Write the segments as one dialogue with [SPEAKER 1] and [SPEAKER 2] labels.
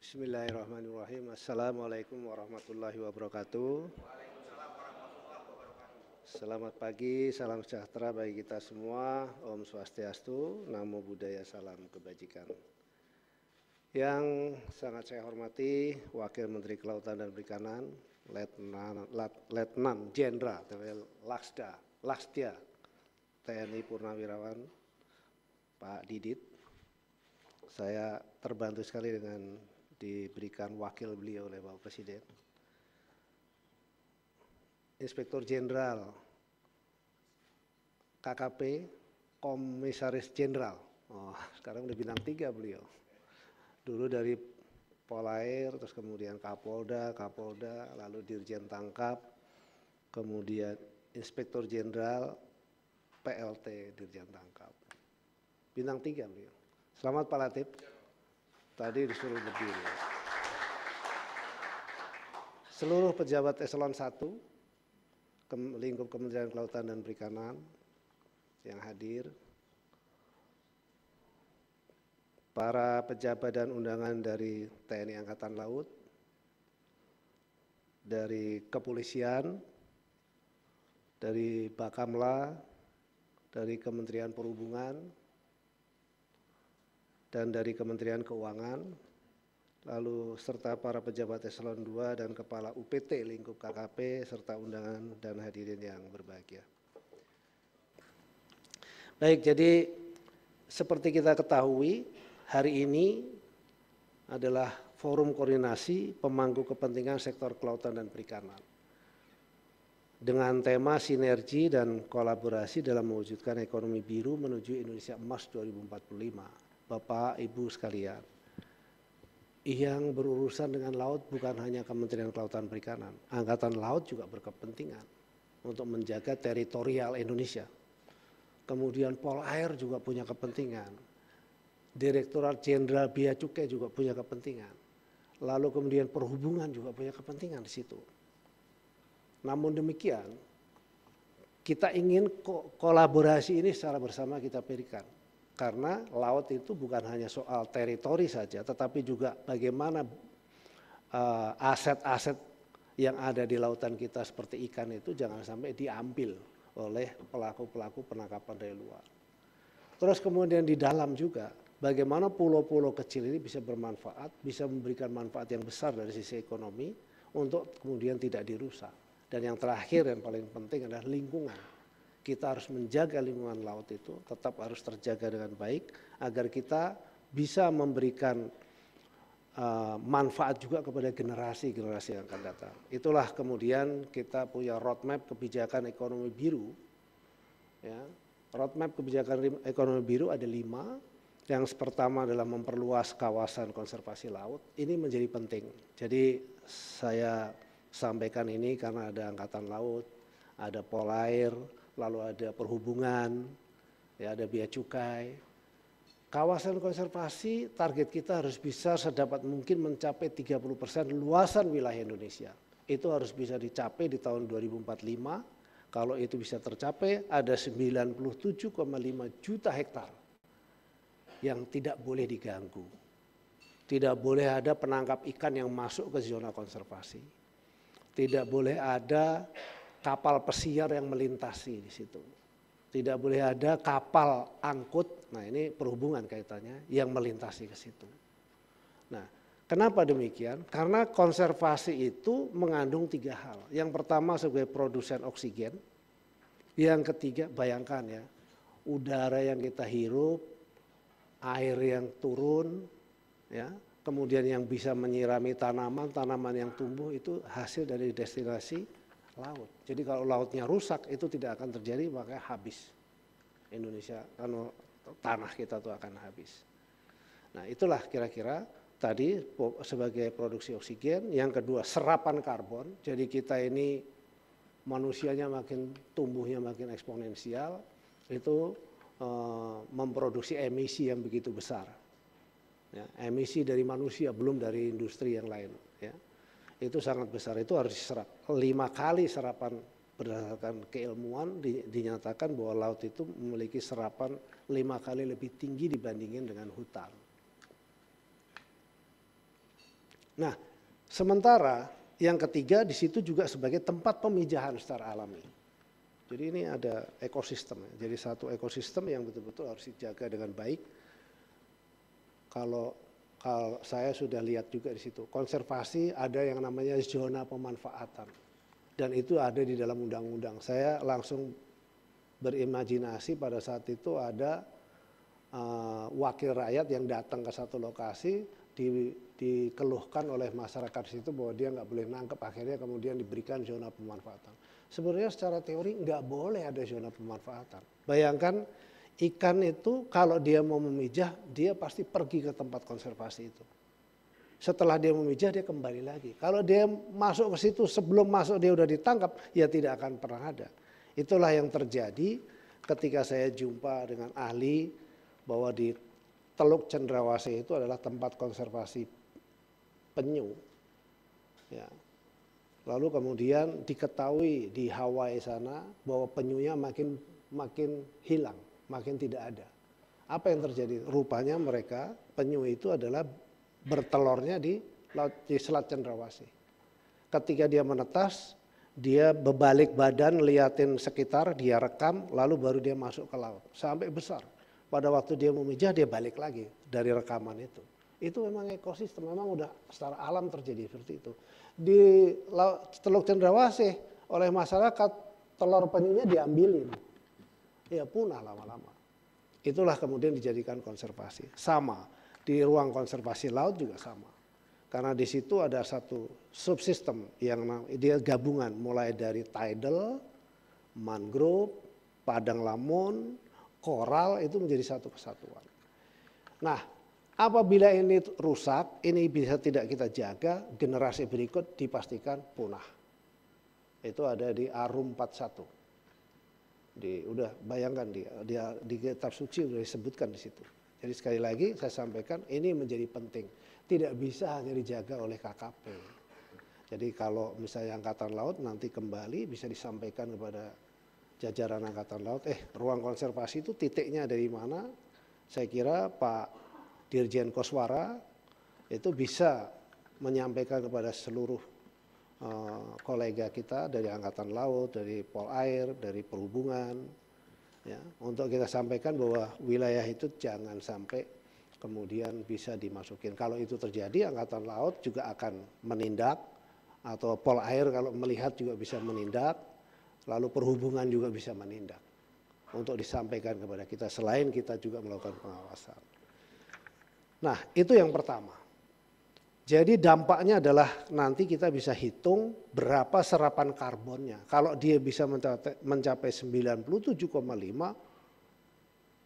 [SPEAKER 1] Bismillahirrahmanirrahim. Assalamualaikum warahmatullahi wabarakatuh. Selamat pagi, salam sejahtera bagi kita semua. Om Swastiastu, Namo Buddhaya, salam kebajikan. Yang sangat saya hormati Wakil Menteri Kelautan dan Perikanan, Letnan Jenderal Laksda TNI Purnawirawan Pak Didit. Saya terbantu sekali dengan diberikan wakil beliau oleh Bapak Presiden. Inspektur Jenderal KKP, Komisaris Jenderal. Sekarang udah bintang 3 beliau. Dulu dari Polair, terus kemudian Kapolda, lalu Dirjen Tangkap, kemudian Inspektur Jenderal PLT Dirjen Tangkap. Bintang 3 beliau. Selamat Pak Latif. Tadi disuruh berdiri. Seluruh pejabat eselon 1 lingkup Kementerian Kelautan dan Perikanan yang hadir, para pejabat dan undangan dari TNI Angkatan Laut, dari Kepolisian, dari Bakamla, dari Kementerian Perhubungan, dan dari Kementerian Keuangan, lalu serta para pejabat eselon 2 dan kepala UPT lingkup KKP serta undangan dan hadirin yang berbahagia. Baik, jadi seperti kita ketahui, hari ini adalah forum koordinasi pemangku kepentingan sektor kelautan dan perikanan dengan tema sinergi dan kolaborasi dalam mewujudkan ekonomi biru menuju Indonesia Emas 2045. Bapak, Ibu sekalian, yang berurusan dengan laut bukan hanya Kementerian Kelautan dan Perikanan, Angkatan Laut juga berkepentingan untuk menjaga teritorial Indonesia. Kemudian Polair juga punya kepentingan, Direktorat Jenderal Bea Cukai juga punya kepentingan, lalu kemudian Perhubungan juga punya kepentingan di situ. Namun demikian, kita ingin kolaborasi ini secara bersama kita berikan. Karena laut itu bukan hanya soal teritori saja, tetapi juga bagaimana aset-aset yang ada di lautan kita seperti ikan itu jangan sampai diambil oleh pelaku-pelaku penangkapan dari luar. Terus kemudian di dalam juga bagaimana pulau-pulau kecil ini bisa bermanfaat, bisa memberikan manfaat yang besar dari sisi ekonomi untuk kemudian tidak dirusak. Dan yang terakhir yang paling penting adalah lingkungan. Kita harus menjaga lingkungan laut itu tetap harus terjaga dengan baik agar kita bisa memberikan manfaat juga kepada generasi-generasi yang akan datang. Itulah kemudian kita punya roadmap kebijakan ekonomi biru. Ya, roadmap kebijakan ekonomi biru ada 5. Yang pertama adalah memperluas kawasan konservasi laut. Ini menjadi penting. Jadi saya sampaikan ini karena ada Angkatan Laut, ada Polair, lalu ada Perhubungan, ya ada Bea Cukai. Kawasan konservasi target kita harus bisa sedapat mungkin mencapai 30% luasan wilayah Indonesia. Itu harus bisa dicapai di tahun 2045. Kalau itu bisa tercapai ada 97,5 juta hektar yang tidak boleh diganggu. Tidak boleh ada penangkap ikan yang masuk ke zona konservasi. Tidak boleh ada kapal pesiar yang melintasi di situ. Tidak boleh ada kapal angkut, nah ini Perhubungan kaitannya, yang melintasi ke situ. Nah, kenapa demikian? Karena konservasi itu mengandung 3 hal. Yang pertama sebagai produsen oksigen. Yang ketiga, bayangkan ya, udara yang kita hirup, air yang turun, ya, kemudian yang bisa menyirami tanaman yang tumbuh itu hasil dari destinasi laut. Jadi kalau lautnya rusak itu tidak akan terjadi, maka habis Indonesia, karena tanah kita tuh akan habis. Nah itulah kira-kira tadi sebagai produksi oksigen. Yang kedua serapan karbon. Jadi kita ini manusianya makin tumbuhnya makin eksponensial, itu memproduksi emisi yang begitu besar. Ya, emisi dari manusia belum dari industri yang lain. Ya. Itu sangat besar, itu harus diserap. 5 kali serapan berdasarkan keilmuan dinyatakan bahwa laut itu memiliki serapan 5 kali lebih tinggi dibandingin dengan hutan. Nah, sementara yang ketiga di situ juga sebagai tempat pemijahan secara alami. Jadi ini ada ekosistem. Jadi satu ekosistem yang betul-betul harus dijaga dengan baik. Kalau saya sudah lihat juga di situ, konservasi ada yang namanya zona pemanfaatan. Dan itu ada di dalam undang-undang. Saya langsung berimajinasi pada saat itu ada wakil rakyat yang datang ke satu lokasi, dikeluhkan oleh masyarakat di situ bahwa dia nggak boleh nangkep, akhirnya kemudian diberikan zona pemanfaatan. Sebenarnya secara teori nggak boleh ada zona pemanfaatan. Bayangkan ikan itu kalau dia mau memijah, dia pasti pergi ke tempat konservasi itu. Setelah dia memijah, dia kembali lagi. Kalau dia masuk ke situ, sebelum masuk dia udah ditangkap, ya tidak akan pernah ada. Itulah yang terjadi ketika saya jumpa dengan ahli bahwa di Teluk Cendrawasih itu adalah tempat konservasi penyu. Ya. Lalu kemudian diketahui di Hawaii sana bahwa penyunya makin hilang, makin tidak ada. Apa yang terjadi? Rupanya mereka penyu itu adalah bertelurnya di Selat Cendrawasih. Ketika dia menetas, dia berbalik badan, liatin sekitar, dia rekam, lalu baru dia masuk ke laut sampai besar. Pada waktu dia memijah, dia balik lagi dari rekaman itu. Itu memang ekosistem, memang udah secara alam terjadi seperti itu. Di Teluk Cendrawasih oleh masyarakat telur penyunya diambilin, ya punah lama-lama. Itulah kemudian dijadikan konservasi. Sama. Di ruang konservasi laut juga sama. Karena di situ ada satu subsistem yang dia gabungan mulai dari tidal, mangrove, padang lamun, koral itu menjadi satu kesatuan. Nah, apabila ini rusak, ini bisa tidak kita jaga, generasi berikut dipastikan punah. Itu ada di Arum 41. Udah bayangkan di kitab suci sudah disebutkan di situ. Jadi sekali lagi saya sampaikan ini menjadi penting. Tidak bisa hanya dijaga oleh KKP. Jadi kalau misalnya Angkatan Laut nanti kembali bisa disampaikan kepada jajaran Angkatan Laut, ruang konservasi itu titiknya dari mana? Saya kira Pak Dirjen Koswara itu bisa menyampaikan kepada seluruh kolega kita dari Angkatan Laut, dari Polair, dari Perhubungan, ya, untuk kita sampaikan bahwa wilayah itu jangan sampai kemudian bisa dimasukin. Kalau itu terjadi, Angkatan Laut juga akan menindak, atau Polair kalau melihat juga bisa menindak, lalu Perhubungan juga bisa menindak untuk disampaikan kepada kita, selain kita juga melakukan pengawasan. Nah, itu yang pertama. Jadi dampaknya adalah nanti kita bisa hitung berapa serapan karbonnya. Kalau dia bisa mencapai 97,5,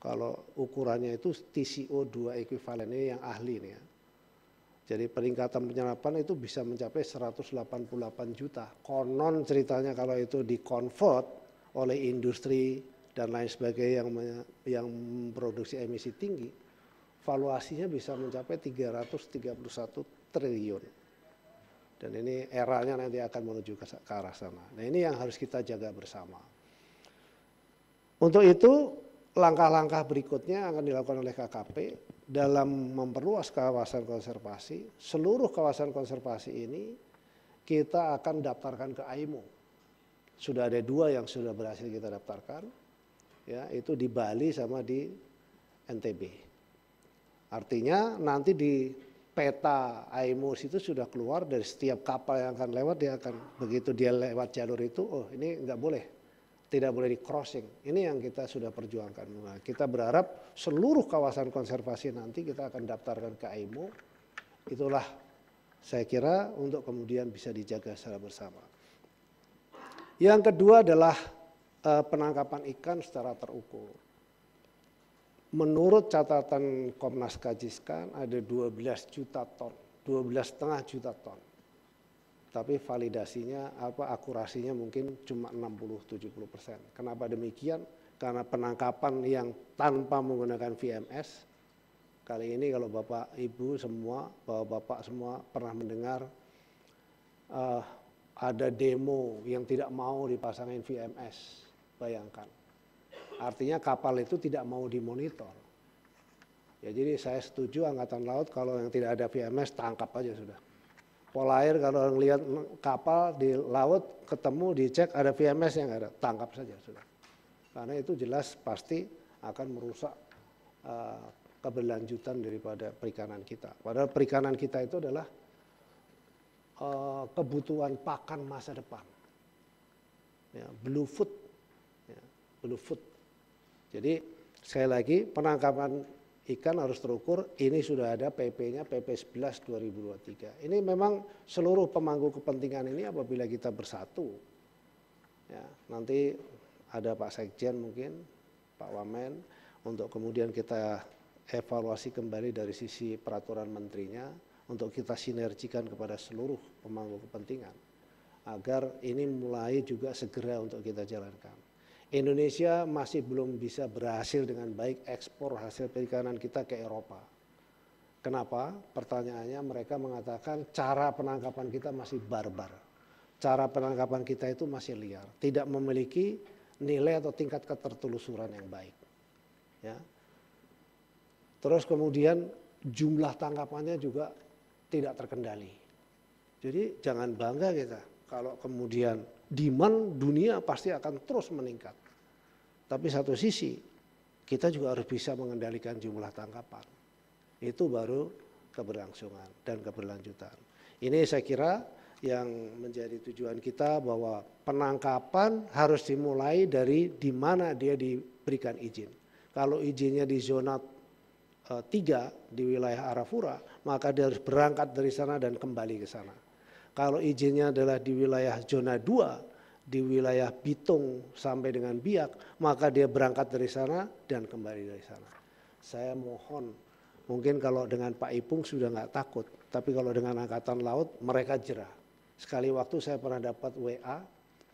[SPEAKER 1] kalau ukurannya itu TCO2 ekuivalen, ini yang ahli nih ya. Jadi peningkatan penyerapan itu bisa mencapai 188 juta. Konon ceritanya kalau itu dikonvert oleh industri dan lain sebagainya yang memproduksi emisi tinggi, valuasinya bisa mencapai 331 triliun. Dan ini eranya nanti akan menuju ke arah sana. Nah, ini yang harus kita jaga bersama. Untuk itu langkah-langkah berikutnya akan dilakukan oleh KKP dalam memperluas kawasan konservasi. Seluruh kawasan konservasi ini kita akan daftarkan ke AIMO. Sudah ada 2 yang sudah berhasil kita daftarkan, ya, itu di Bali sama di NTB. Artinya nanti di peta AIMO itu sudah keluar, dari setiap kapal yang akan lewat, dia akan begitu dia lewat jalur itu, oh ini nggak boleh, tidak boleh di crossing. Ini yang kita sudah perjuangkan. Nah, kita berharap seluruh kawasan konservasi nanti kita akan daftarkan ke AIMO. Itulah saya kira untuk kemudian bisa dijaga secara bersama. Yang kedua adalah penangkapan ikan secara terukur. Menurut catatan Komnas Kajiskan ada 12 juta ton, 12,5 juta ton. Tapi validasinya akurasinya mungkin cuma 60-70%. Kenapa demikian? Karena penangkapan yang tanpa menggunakan VMS. Kali ini kalau Bapak Ibu semua, Bapak semua pernah mendengar ada demo yang tidak mau dipasangin VMS. Bayangkan. Artinya kapal itu tidak mau dimonitor. Ya, jadi saya setuju Angkatan Laut kalau yang tidak ada VMS tangkap aja sudah. Pola air kalau ngelihat kapal di laut ketemu dicek ada VMS yang ada, tangkap saja sudah. Karena itu jelas pasti akan merusak keberlanjutan daripada perikanan kita. Padahal perikanan kita itu adalah kebutuhan pakan masa depan. Ya, blue food, ya, blue food. Jadi sekali lagi penangkapan ikan harus terukur, ini sudah ada PP-nya, PP 11 2023. Ini memang seluruh pemangku kepentingan ini apabila kita bersatu, ya, nanti ada Pak Sekjen mungkin, Pak Wamen, untuk kemudian kita evaluasi kembali dari sisi peraturan menterinya, untuk kita sinergikan kepada seluruh pemangku kepentingan, agar ini mulai juga segera untuk kita jalankan. Indonesia masih belum bisa berhasil dengan baik ekspor hasil perikanan kita ke Eropa. Kenapa? Pertanyaannya mereka mengatakan cara penangkapan kita masih barbar. Cara penangkapan kita itu masih liar, tidak memiliki nilai atau tingkat ketertelusuran yang baik. Ya. Terus kemudian jumlah tangkapannya juga tidak terkendali. Jadi jangan bangga kita kalau kemudian demand dunia pasti akan terus meningkat. Tapi satu sisi kita juga harus bisa mengendalikan jumlah tangkapan. Itu baru keberlangsungan dan keberlanjutan. Ini saya kira yang menjadi tujuan kita, bahwa penangkapan harus dimulai dari di mana dia diberikan izin. Kalau izinnya di zona 3 di wilayah Arafura, maka dia harus berangkat dari sana dan kembali ke sana. Kalau izinnya adalah di wilayah zona 2, di wilayah Bitung sampai dengan Biak, maka dia berangkat dari sana dan kembali dari sana. Saya mohon, mungkin kalau dengan Pak Ipung sudah nggak takut, tapi kalau dengan Angkatan Laut mereka jerah. Sekali waktu saya pernah dapat WA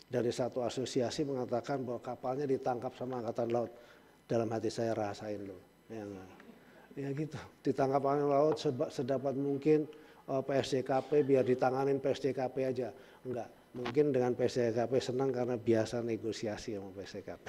[SPEAKER 1] dari satu asosiasi mengatakan bahwa kapalnya ditangkap sama Angkatan Laut. Dalam hati saya rasain loh, ya gitu, ditangkap Angkatan Laut sedapat mungkin. PSDKP biar ditanganin PSDKP aja, enggak. Mungkin dengan PSDKP senang karena biasa negosiasi sama PSDKP.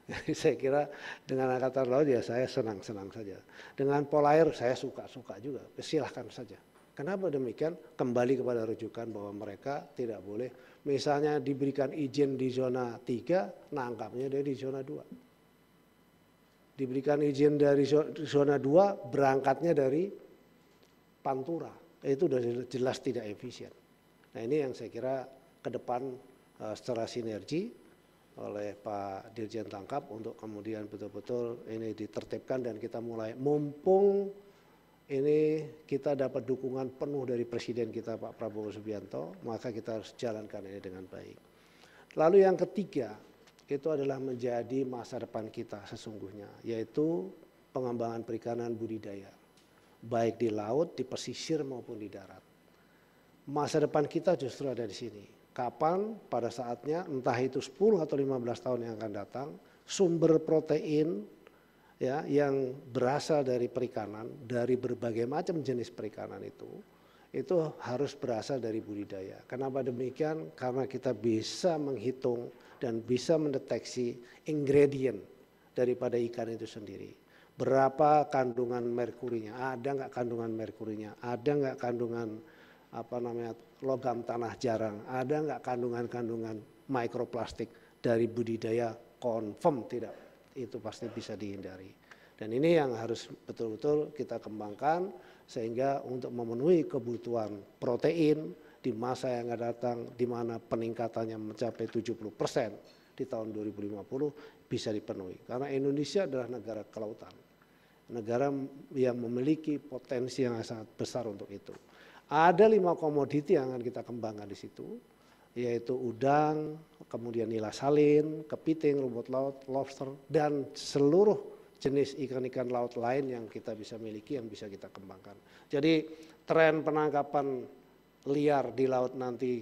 [SPEAKER 1] Jadi saya kira dengan Angkatan Laut ya saya senang-senang saja. Dengan Polair saya suka-suka juga, silahkan saja. Kenapa demikian? Kembali kepada rujukan bahwa mereka tidak boleh, misalnya diberikan izin di zona 3, nangkapnya dari zona 2. Diberikan izin dari zona 2, berangkatnya dari Pantura, itu sudah jelas tidak efisien. Nah ini yang saya kira ke depan secara sinergi oleh Pak Dirjen Tangkap untuk kemudian betul-betul ini ditertibkan dan kita mulai, mumpung ini kita dapat dukungan penuh dari Presiden kita Pak Prabowo Subianto, maka kita harus jalankan ini dengan baik. Lalu yang ketiga itu adalah menjadi masa depan kita sesungguhnya, yaitu pengembangan perikanan budidaya, baik di laut, di pesisir maupun di darat. Masa depan kita justru ada di sini. Kapan? Pada saatnya, entah itu 10 atau 15 tahun yang akan datang, sumber protein ya yang berasal dari perikanan, dari berbagai macam jenis perikanan itu harus berasal dari budidaya. Kenapa demikian? Karena kita bisa menghitung dan bisa mendeteksi ingredient daripada ikan itu sendiri. Berapa kandungan merkurinya, ada nggak kandungan merkurinya, ada nggak kandungan logam tanah jarang, ada nggak kandungan mikroplastik dari budidaya, confirm tidak, itu pasti bisa dihindari. Dan ini yang harus betul-betul kita kembangkan sehingga untuk memenuhi kebutuhan protein di masa yang akan datang, di mana peningkatannya mencapai 70% di tahun 2050 bisa dipenuhi. Karena Indonesia adalah negara kelautan, negara yang memiliki potensi yang sangat besar untuk itu. Ada 5 komoditi yang akan kita kembangkan di situ, yaitu udang, kemudian nila salin, kepiting, rumput laut, lobster, dan seluruh jenis ikan-ikan laut lain yang kita bisa miliki, yang bisa kita kembangkan. Jadi tren penangkapan liar di laut nanti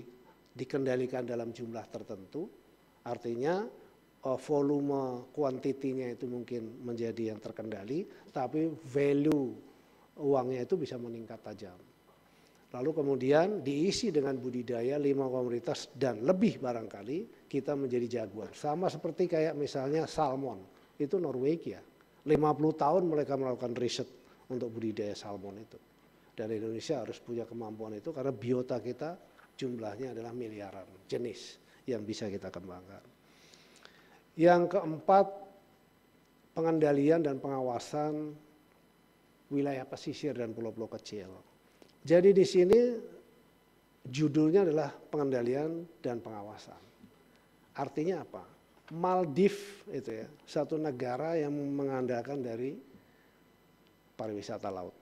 [SPEAKER 1] dikendalikan dalam jumlah tertentu, artinya volume kuantitinya itu mungkin menjadi yang terkendali, tapi value uangnya itu bisa meningkat tajam. Lalu kemudian diisi dengan budidaya 5 komoditas dan lebih, barangkali kita menjadi jagoan. Sama seperti kayak misalnya salmon, itu Norwegia. 50 tahun mereka melakukan riset untuk budidaya salmon itu. Dan Indonesia harus punya kemampuan itu karena biota kita jumlahnya adalah miliaran jenis yang bisa kita kembangkan. Yang keempat, pengendalian dan pengawasan wilayah pesisir dan pulau-pulau kecil. Jadi di sini judulnya adalah pengendalian dan pengawasan. Artinya apa? Maldives itu ya, satu negara yang mengandalkan dari pariwisata laut.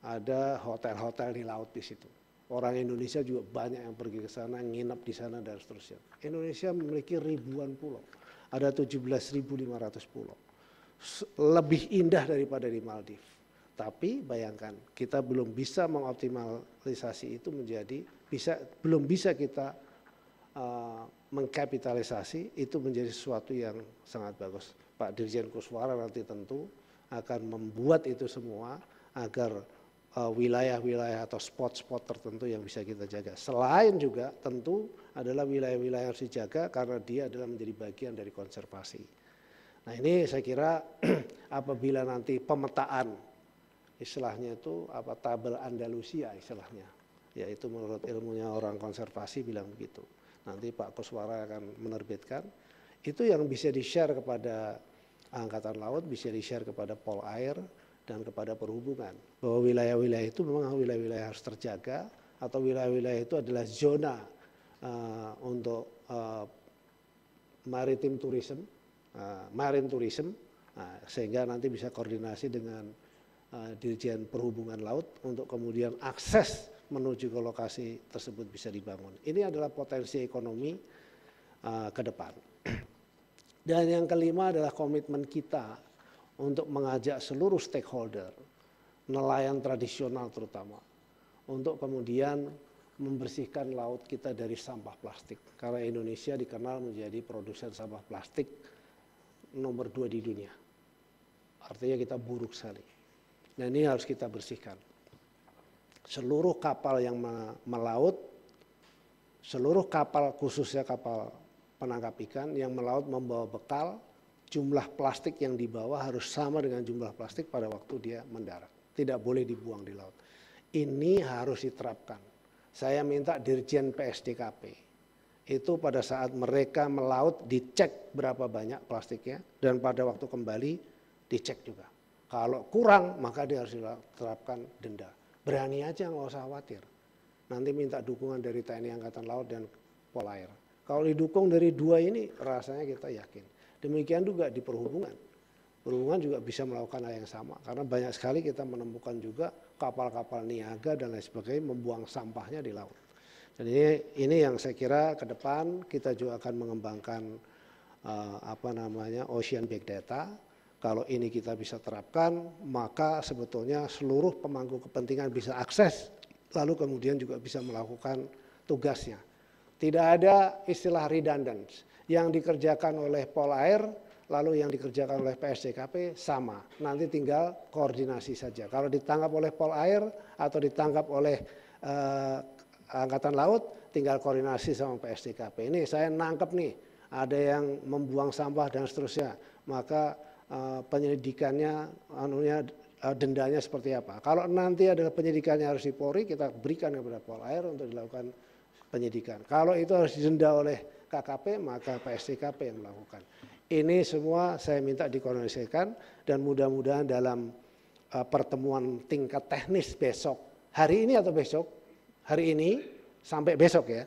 [SPEAKER 1] Ada hotel-hotel di laut di situ. Orang Indonesia juga banyak yang pergi ke sana, nginep di sana dan seterusnya. Indonesia memiliki ribuan pulau. Ada 17.500 pulau. Lebih indah daripada di Maldives. Tapi bayangkan, kita belum bisa mengoptimalisasi itu belum bisa kita mengkapitalisasi itu menjadi sesuatu yang sangat bagus. Pak Dirjen Kuswara nanti tentu akan membuat itu semua agar wilayah-wilayah atau spot-spot tertentu yang bisa kita jaga. Selain juga tentu adalah wilayah-wilayah yang harus dijaga karena dia adalah menjadi bagian dari konservasi. Nah ini saya kira apabila nanti pemetaan istilahnya itu apa tabel Andalusia istilahnya, yaitu menurut ilmunya orang konservasi bilang begitu. Nanti Pak Kuswara akan menerbitkan, itu yang bisa di-share kepada Angkatan Laut, bisa di-share kepada Polair, dan kepada perhubungan. Bahwa wilayah-wilayah itu memang wilayah-wilayah harus terjaga, atau wilayah-wilayah itu adalah zona untuk maritime tourism, marine tourism, sehingga nanti bisa koordinasi dengan Dirjen Perhubungan Laut untuk kemudian akses menuju ke lokasi tersebut bisa dibangun. Ini adalah potensi ekonomi ke depan. Dan yang kelima adalah komitmen kita untuk mengajak seluruh stakeholder, nelayan tradisional terutama, untuk kemudian membersihkan laut kita dari sampah plastik. Karena Indonesia dikenal menjadi produsen sampah plastik nomor 2 di dunia. Artinya kita buruk sekali. Nah ini harus kita bersihkan. Seluruh kapal yang melaut, seluruh kapal khususnya kapal penangkap ikan yang melaut membawa bekal, jumlah plastik yang dibawa harus sama dengan jumlah plastik pada waktu dia mendarat. Tidak boleh dibuang di laut. Ini harus diterapkan. Saya minta Dirjen PSDKP itu pada saat mereka melaut dicek berapa banyak plastiknya dan pada waktu kembali dicek juga. Kalau kurang maka dia harus diterapkan denda. Berani aja, nggak usah khawatir. Nanti minta dukungan dari TNI Angkatan Laut dan Polair. Kalau didukung dari dua ini rasanya kita yakin. Demikian juga di perhubungan. Perhubungan juga bisa melakukan hal yang sama. Karena banyak sekali kita menemukan juga kapal-kapal niaga dan lain sebagainya membuang sampahnya di laut. Jadi ini yang saya kira ke depan kita juga akan mengembangkan Ocean Big Data. Kalau ini kita bisa terapkan, maka sebetulnya seluruh pemangku kepentingan bisa akses, lalu kemudian juga bisa melakukan tugasnya. Tidak ada istilah redundant. Yang dikerjakan oleh Polair, lalu yang dikerjakan oleh PSDKP sama. Nanti tinggal koordinasi saja. Kalau ditangkap oleh Polair atau ditangkap oleh Angkatan Laut, tinggal koordinasi sama PSDKP. Ini saya nangkep nih, ada yang membuang sampah dan seterusnya. Maka penyelidikannya, dendanya seperti apa. Kalau nanti adalah penyelidikannya harus di Polri, kita berikan kepada Polair untuk dilakukan penyidikan. Kalau itu harus didenda oleh KKP, maka PSDKP yang melakukan. Ini semua saya minta dikoordinasikan dan mudah-mudahan dalam pertemuan tingkat teknis besok, hari ini atau besok? Hari ini sampai besok ya.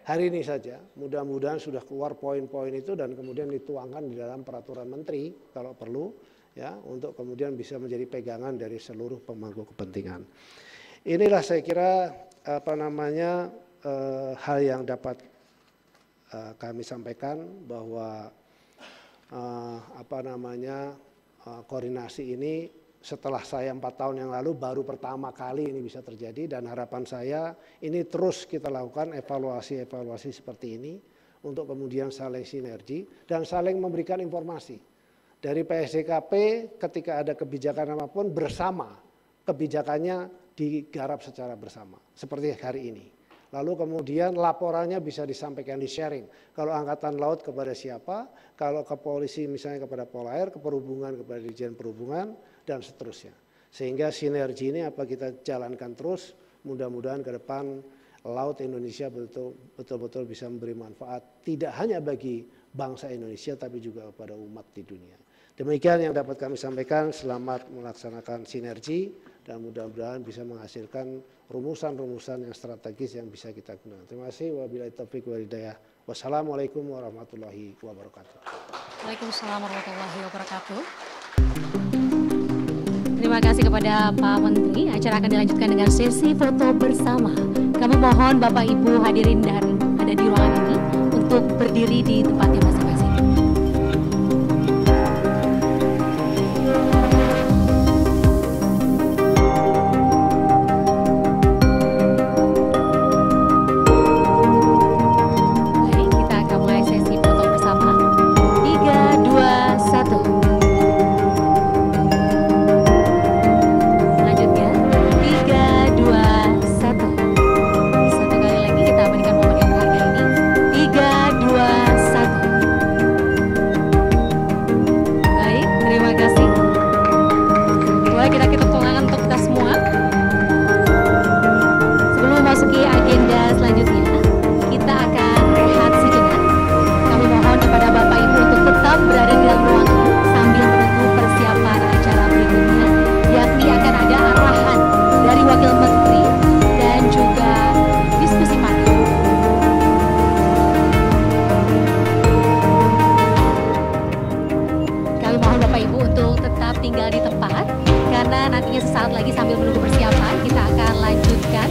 [SPEAKER 1] Hari ini saja, mudah-mudahan sudah keluar poin-poin itu dan kemudian dituangkan di dalam peraturan menteri kalau perlu ya untuk kemudian bisa menjadi pegangan dari seluruh pemangku kepentingan. Inilah saya kira hal yang dapat kami sampaikan bahwa koordinasi ini setelah saya 4 tahun yang lalu baru pertama kali ini bisa terjadi dan harapan saya ini terus kita lakukan evaluasi seperti ini untuk kemudian saling sinergi dan saling memberikan informasi. Dari PSDKP ketika ada kebijakan apapun bersama, kebijakannya digarap secara bersama seperti hari ini. Lalu kemudian laporannya bisa disampaikan, di-sharing. Kalau Angkatan Laut kepada siapa, kalau ke polisi misalnya kepada Polair, ke perhubungan kepada Dirjen Perhubungan, dan seterusnya. Sehingga sinergi ini apa kita jalankan terus, mudah-mudahan ke depan Laut Indonesia betul-betul bisa memberi manfaat tidak hanya bagi bangsa Indonesia tapi juga kepada umat di dunia. Demikian yang dapat kami sampaikan, selamat melaksanakan sinergi dan mudah-mudahan bisa menghasilkan rumusan-rumusan yang strategis yang bisa kita gunakan. Terima kasih. Wabillahi taufiq wal hidayah. Wassalamualaikum warahmatullahi wabarakatuh.
[SPEAKER 2] Waalaikumsalam warahmatullahi wabarakatuh. Terima kasih kepada Pak Menteri. Acara akan dilanjutkan dengan sesi foto bersama. Kami mohon Bapak Ibu hadirin dan ada di ruangan ini untuk berdiri di tempatnya masing-masing. Baik, kita akan mulai sesi foto bersama. 3, 2, 1. Memasuki agenda selanjutnya, kita akan rehat sejenak. Kami mohon kepada Bapak Ibu untuk tetap berada di dalam ruangan sambil menunggu persiapan acara berikutnya, yakni akan ada arahan dari Wakil Menteri dan juga diskusi panel. Kami mohon Bapak Ibu untuk tetap tinggal di tempat, karena nantinya sesaat lagi sambil menunggu persiapan, kita akan lanjutkan